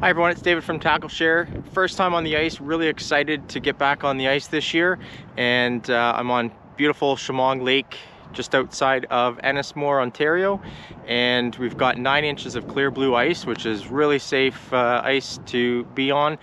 Hi everyone, it's David from TackleShare. First time on the ice, really excited to get back on the ice this year. And I'm on beautiful Chemong Lake just outside of Ennismore, Ontario. And we've got 9 inches of clear blue ice, which is really safe ice to be on.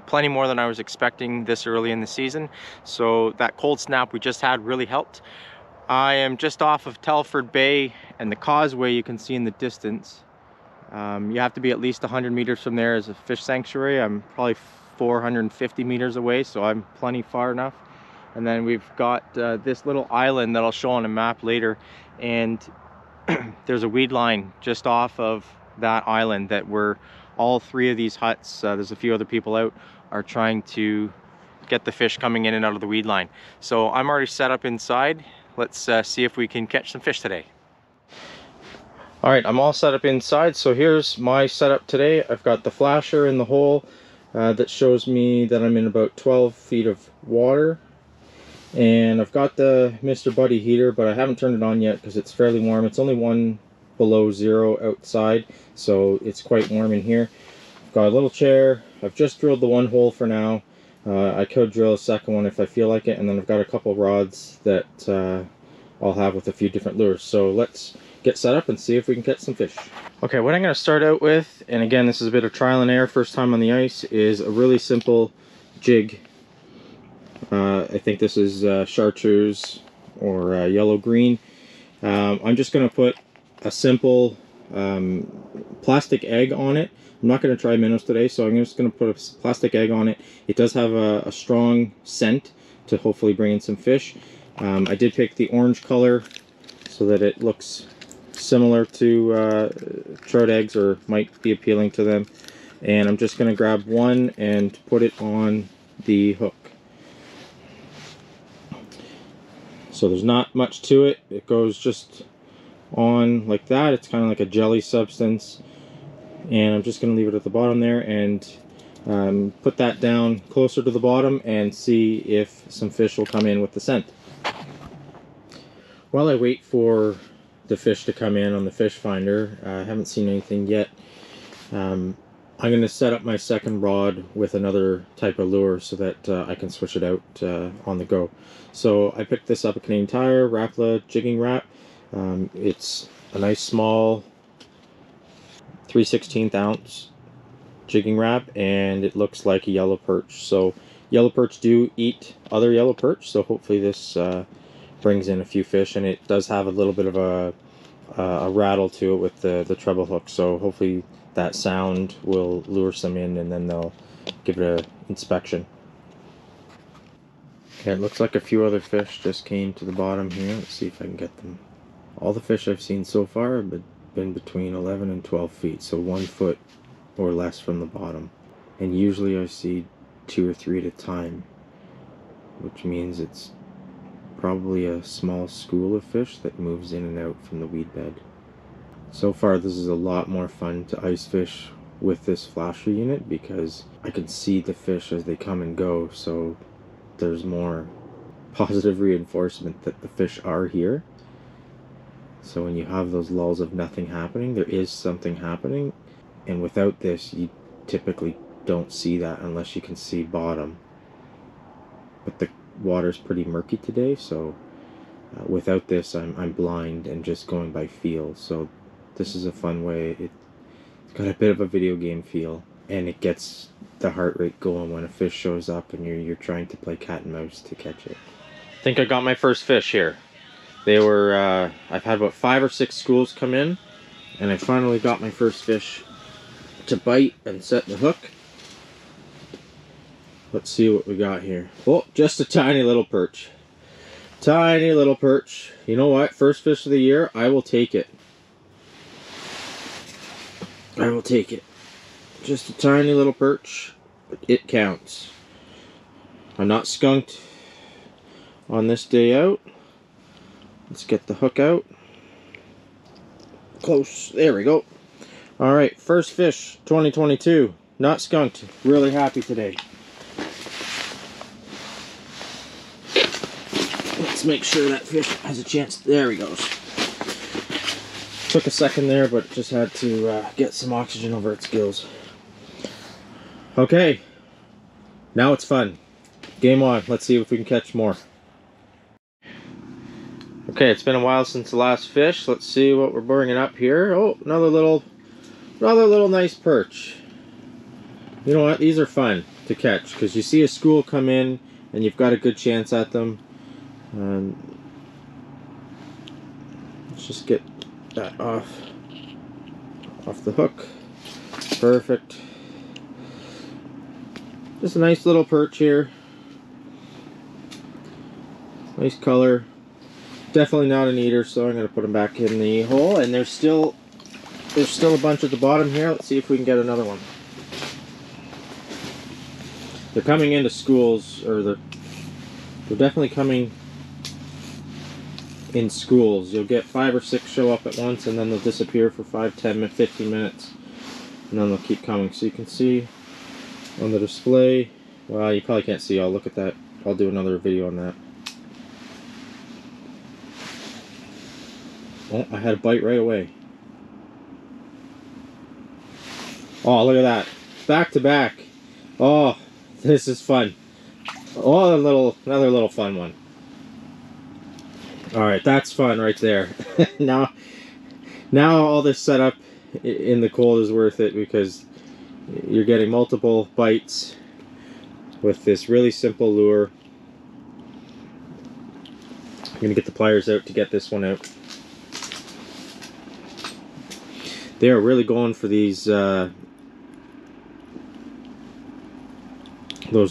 Plenty more than I was expecting this early in the season. So that cold snap we just had really helped. I am just off of Telford Bay, and the causeway you can see in the distance. You have to be at least 100 meters from there as a fish sanctuary. I'm probably 450 meters away, so I'm plenty far enough. And then we've got this little island that I'll show on a map later, and there's a weed line just off of that island that we're all 3 of these huts, there's a few other people out, are trying to get the fish coming in and out of the weed line. So I'm already set up inside. Let's see if we can catch some fish today. Alright, I'm all set up inside, so here's my setup today. I've got the flasher in the hole that shows me that I'm in about 12 feet of water. And I've got the Mr. Buddy heater, but I haven't turned it on yet because it's fairly warm. It's only 1 below 0 outside, so it's quite warm in here. I've got a little chair. I've just drilled the 1 hole for now. I could drill a second one if I feel like it, and then I've got a couple rods that I'll have with a few different lures. So let's get set up and see if we can catch some fish. Okay, what I'm going to start out with, and again this is a bit of trial and error, first time on the ice, is a really simple jig. I think this is chartreuse or yellow green. I'm just going to put a simple plastic egg on it. I'm not going to try minnows today, so I'm just going to put a plastic egg on it. It does have a strong scent to hopefully bring in some fish. I did pick the orange color so that it looks similar to trout eggs, or might be appealing to them. And I'm just going to grab one and put it on the hook. So there's not much to it. It goes just on like that. It's kind of like a jelly substance. And I'm just going to leave it at the bottom there and put that down closer to the bottom and see if some fish will come in with the scent. While I wait for the fish to come in on the fish finder, I haven't seen anything yet. I'm going to set up my second rod with another type of lure so that I can switch it out on the go. So I picked this up at Canadian Tire, Rapala Jigging wrap. It's a nice small 3/16 ounce jigging wrap, and it looks like a yellow perch. So yellow perch do eat other yellow perch, so hopefully this brings in a few fish, and it does have a little bit of a rattle to it with the treble hook, so hopefully that sound will lure some in and then they'll give it an inspection. Okay, it looks like a few other fish just came to the bottom here. Let's see if I can get them. All the fish I've seen so far have been between 11 and 12 feet, so 1 foot or less from the bottom. And usually I see 2 or 3 at a time, which means it's probably a small school of fish that moves in and out from the weed bed. So far this is a lot more fun to ice fish with this flasher unit because I can see the fish as they come and go, so there's more positive reinforcement that the fish are here. So when you have those lulls of nothing happening, there is something happening, and without this you typically don't see that unless you can see bottom. But the water's pretty murky today, so without this I'm blind and just going by feel. So this is a fun way. It's got a bit of a video game feel, and it gets the heart rate going when a fish shows up and you're trying to play cat and mouse to catch it. I think I got my first fish here. They were I've had about 5 or 6 schools come in, and I finally got my first fish to bite and set the hook. Let's see what we got here. Oh, just a tiny little perch. Tiny little perch. You know what? First fish of the year, I will take it. I will take it. Just a tiny little perch, but it counts. I'm not skunked on this day out. Let's get the hook out. Close. There we go. Alright, first fish, 2022. Not skunked. Really happy today. Let's make sure that fish has a chance. There he goes. Took a second there, but just had to get some oxygen over its gills. Okay, now it's fun. Game on. Let's see if we can catch more. Okay, it's been a while since the last fish. Let's see what we're bringing up here. Oh, another little nice perch. You know what? These are fun to catch because you see a school come in and you've got a good chance at them. Let's just get that off the hook. Perfect. Just a nice little perch here. Nice color. Definitely not an eater, so I'm going to put them back in the hole. And there's still a bunch at the bottom here. Let's see if we can get another one. They're coming into schools, or they're definitely coming in schools. You'll get 5 or 6 show up at once, and then they'll disappear for 5, 10, 15 minutes, and then they'll keep coming. So you can see on the display. Well, you probably can't see. I'll look at that. I'll do another video on that. Oh, I had a bite right away. Oh, look at that. Back to back. Oh, this is fun. Oh, another little fun one. Alright, that's fun right there. Now all this setup in the cold is worth it because you're getting multiple bites with this really simple lure. I'm going to get the pliers out to get this one out. They are really going for these those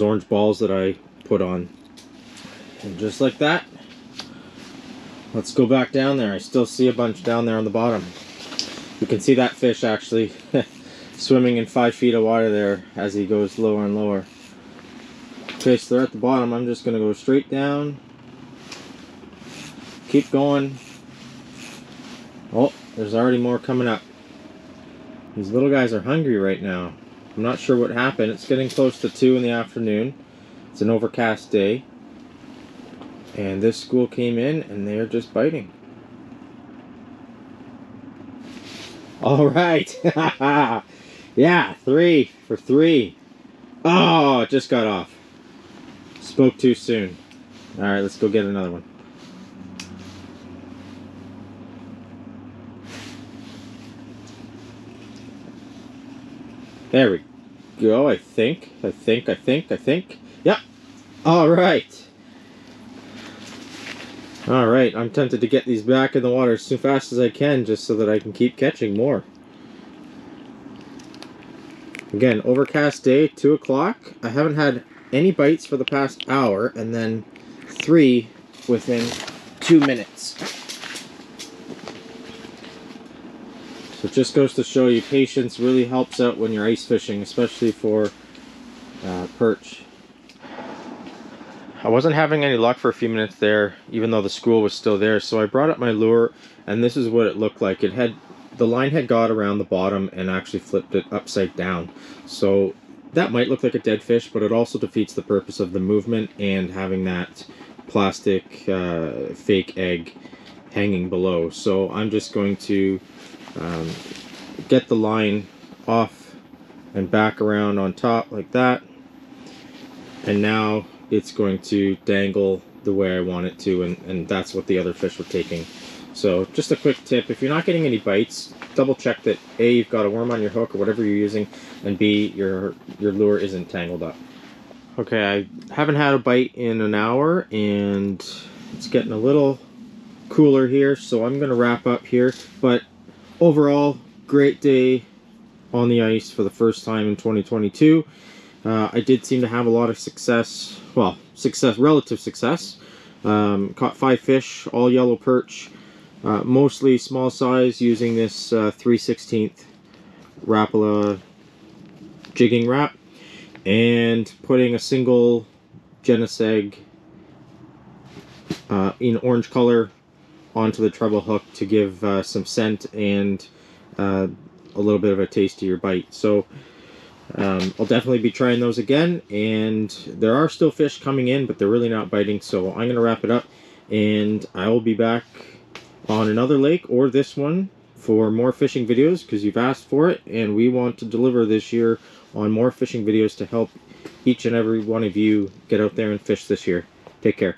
orange balls that I put on. And just like that, let's go back down there. I still see a bunch down there on the bottom. You can see that fish actually swimming in 5 feet of water there as he goes lower and lower. Okay, so they're at the bottom. I'm just going to go straight down. Keep going. Oh, there's already more coming up. These little guys are hungry right now. I'm not sure what happened. It's getting close to 2 in the afternoon. It's an overcast day. And this school came in and they're just biting. Alright. Yeah, 3 for 3. Oh, it just got off. Spoke too soon. Alright, let's go get another one. There we go, I think. Yep. Alright. Alright, I'm tempted to get these back in the water as fast as I can just so that I can keep catching more. Again, overcast day, 2 o'clock. I haven't had any bites for the past hour, and then 3 within 2 minutes. So it just goes to show you patience really helps out when you're ice fishing, especially for perch. I wasn't having any luck for a few minutes there, even though the school was still there. So I brought up my lure, and this is what it looked like. The line had got around the bottom and actually flipped it upside down. So that might look like a dead fish, but it also defeats the purpose of the movement and having that plastic fake egg hanging below. So I'm just going to get the line off and back around on top like that, and now it's going to dangle the way I want it to, and that's what the other fish were taking. So just a quick tip, if you're not getting any bites, double check that A, you've got a worm on your hook or whatever you're using, and B, your lure isn't tangled up. Okay, I haven't had a bite in an hour and it's getting a little cooler here, so I'm going to wrap up here. But overall, great day on the ice for the first time in 2022. I did seem to have a lot of success, well, relative success. Caught 5 fish, all yellow perch, mostly small size, using this 3/16 Rapala jigging wrap, and putting a single Jensen in orange color onto the treble hook to give some scent and a little bit of a tastier bite. So I'll definitely be trying those again, and there are still fish coming in, but they're really not biting. So I'm going to wrap it up, and I will be back on another lake or this one for more fishing videos because you've asked for it, and we want to deliver this year on more fishing videos to help each and every one of you get out there and fish this year. Take care.